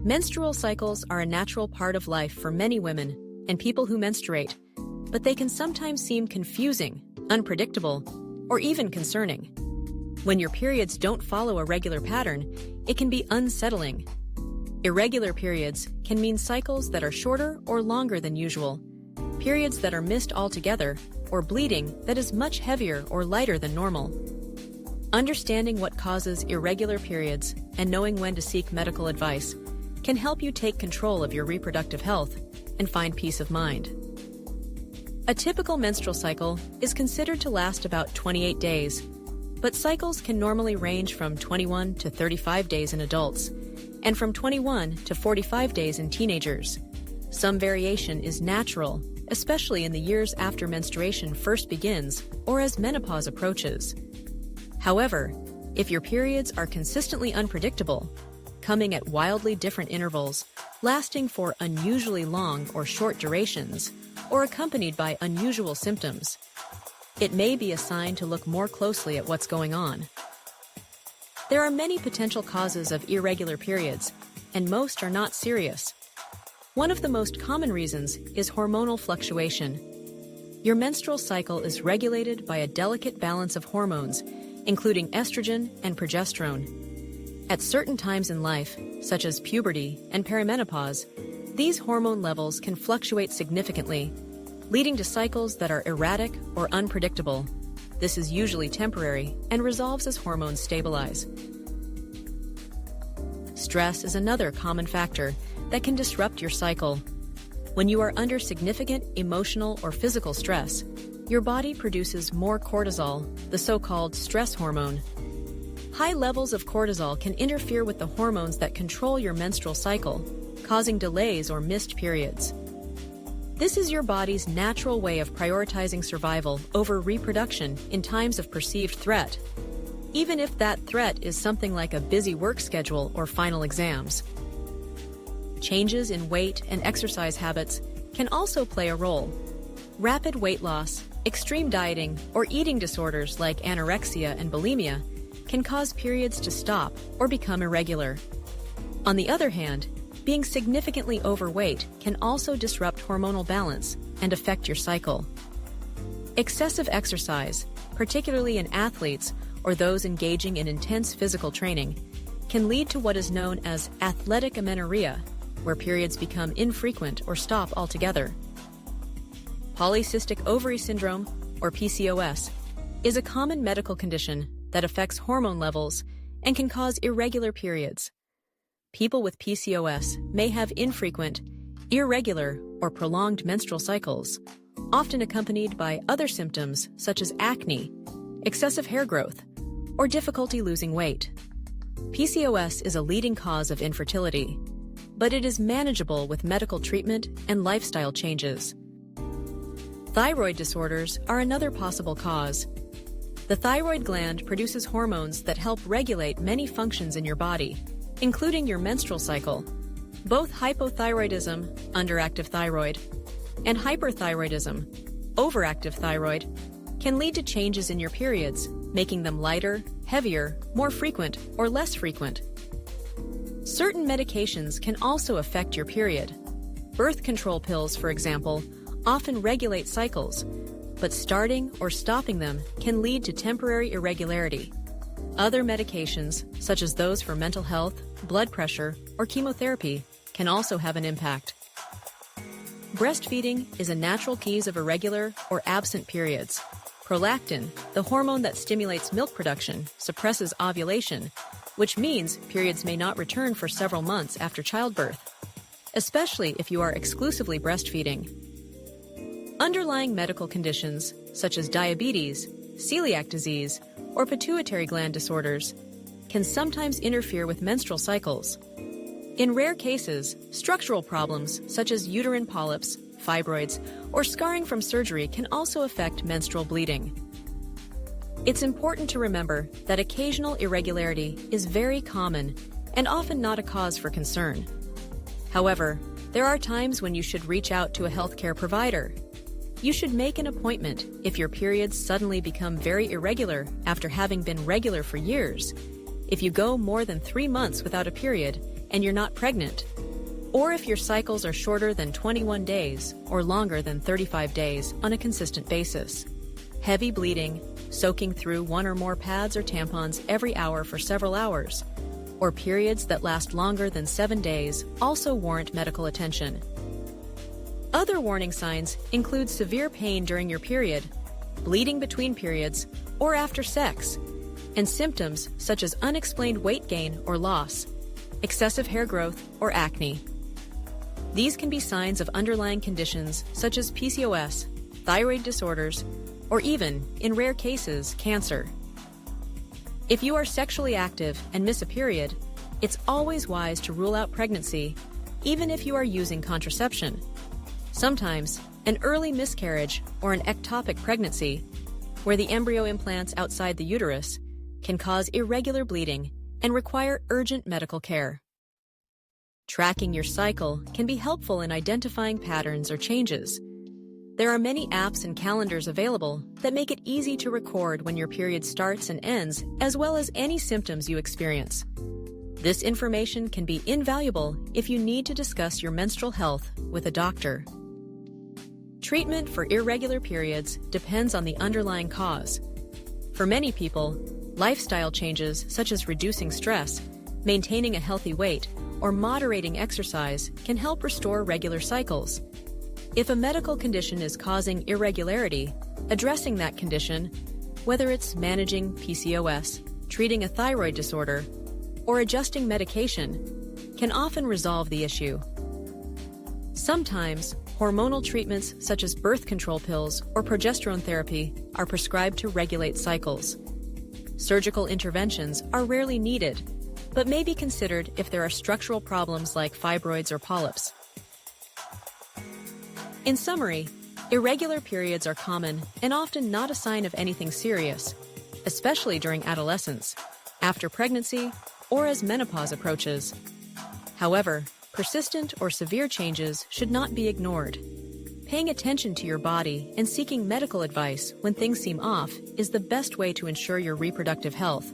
Menstrual cycles are a natural part of life for many women and people who menstruate, but they can sometimes seem confusing, unpredictable, or even concerning. When your periods don't follow a regular pattern, it can be unsettling. Irregular periods can mean cycles that are shorter or longer than usual, periods that are missed altogether, or bleeding that is much heavier or lighter than normal. Understanding what causes irregular periods and knowing when to seek medical advice can help you take control of your reproductive health and find peace of mind. A typical menstrual cycle is considered to last about 28 days, but cycles can normally range from 21 to 35 days in adults and from 21 to 45 days in teenagers. Some variation is natural, especially in the years after menstruation first begins or as menopause approaches. However, if your periods are consistently unpredictable, coming at wildly different intervals, lasting for unusually long or short durations, or accompanied by unusual symptoms, it may be a sign to look more closely at what's going on. There are many potential causes of irregular periods, and most are not serious. One of the most common reasons is hormonal fluctuation. Your menstrual cycle is regulated by a delicate balance of hormones, including estrogen and progesterone. At certain times in life, such as puberty and perimenopause, these hormone levels can fluctuate significantly, leading to cycles that are erratic or unpredictable. This is usually temporary and resolves as hormones stabilize. Stress is another common factor that can disrupt your cycle. When you are under significant emotional or physical stress, your body produces more cortisol, the so-called stress hormone. High levels of cortisol can interfere with the hormones that control your menstrual cycle, causing delays or missed periods. This is your body's natural way of prioritizing survival over reproduction in times of perceived threat, even if that threat is something like a busy work schedule or final exams. Changes in weight and exercise habits can also play a role. Rapid weight loss, extreme dieting, or eating disorders like anorexia and bulimia can cause periods to stop or become irregular. On the other hand, being significantly overweight can also disrupt hormonal balance and affect your cycle. Excessive exercise, particularly in athletes or those engaging in intense physical training, can lead to what is known as athletic amenorrhea, where periods become infrequent or stop altogether. Polycystic ovary syndrome, or PCOS, is a common medical condition that affects hormone levels and can cause irregular periods. People with PCOS may have infrequent, irregular, or prolonged menstrual cycles, often accompanied by other symptoms such as acne, excessive hair growth, or difficulty losing weight. PCOS is a leading cause of infertility, but it is manageable with medical treatment and lifestyle changes. Thyroid disorders are another possible cause. The thyroid gland produces hormones that help regulate many functions in your body, including your menstrual cycle. Both hypothyroidism, underactive thyroid, and hyperthyroidism, overactive thyroid, can lead to changes in your periods, making them lighter, heavier, more frequent, or less frequent. Certain medications can also affect your period. Birth control pills, for example, often regulate cycles, but starting or stopping them can lead to temporary irregularity. Other medications, such as those for mental health, blood pressure, or chemotherapy, can also have an impact. Breastfeeding is a natural cause of irregular or absent periods. Prolactin, the hormone that stimulates milk production, suppresses ovulation, which means periods may not return for several months after childbirth, especially if you are exclusively breastfeeding. Underlying medical conditions, such as diabetes, celiac disease, or pituitary gland disorders, can sometimes interfere with menstrual cycles. In rare cases, structural problems such as uterine polyps, fibroids, or scarring from surgery can also affect menstrual bleeding. It's important to remember that occasional irregularity is very common and often not a cause for concern. However, there are times when you should reach out to a healthcare provider. You should make an appointment if your periods suddenly become very irregular after having been regular for years. If you go more than 3 months without a period, and you're not pregnant, or if your cycles are shorter than 21 days or longer than 35 days on a consistent basis. Heavy bleeding, soaking through one or more pads or tampons every hour for several hours, or periods that last longer than 7 days also warrant medical attention. Other warning signs include severe pain during your period, bleeding between periods, or after sex, and symptoms such as unexplained weight gain or loss, excessive hair growth, or acne. These can be signs of underlying conditions such as PCOS, thyroid disorders, or even, in rare cases, cancer. If you are sexually active and miss a period, it's always wise to rule out pregnancy, even if you are using contraception. Sometimes, an early miscarriage or an ectopic pregnancy, where the embryo implants outside the uterus, can cause irregular bleeding and require urgent medical care. Tracking your cycle can be helpful in identifying patterns or changes. There are many apps and calendars available that make it easy to record when your period starts and ends, as well as any symptoms you experience. This information can be invaluable if you need to discuss your menstrual health with a doctor. Treatment for irregular periods depends on the underlying cause. For many people, lifestyle changes such as reducing stress, maintaining a healthy weight, or moderating exercise can help restore regular cycles. If a medical condition is causing irregularity, addressing that condition, whether it's managing PCOS, treating a thyroid disorder, or adjusting medication, can often resolve the issue. Sometimes, hormonal treatments such as birth control pills or progesterone therapy are prescribed to regulate cycles. Surgical interventions are rarely needed, but may be considered if there are structural problems like fibroids or polyps. In summary, irregular periods are common and often not a sign of anything serious, especially during adolescence, after pregnancy, or as menopause approaches. However, persistent or severe changes should not be ignored. Paying attention to your body and seeking medical advice when things seem off is the best way to ensure your reproductive health.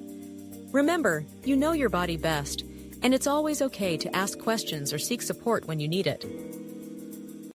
Remember, you know your body best, and it's always okay to ask questions or seek support when you need it.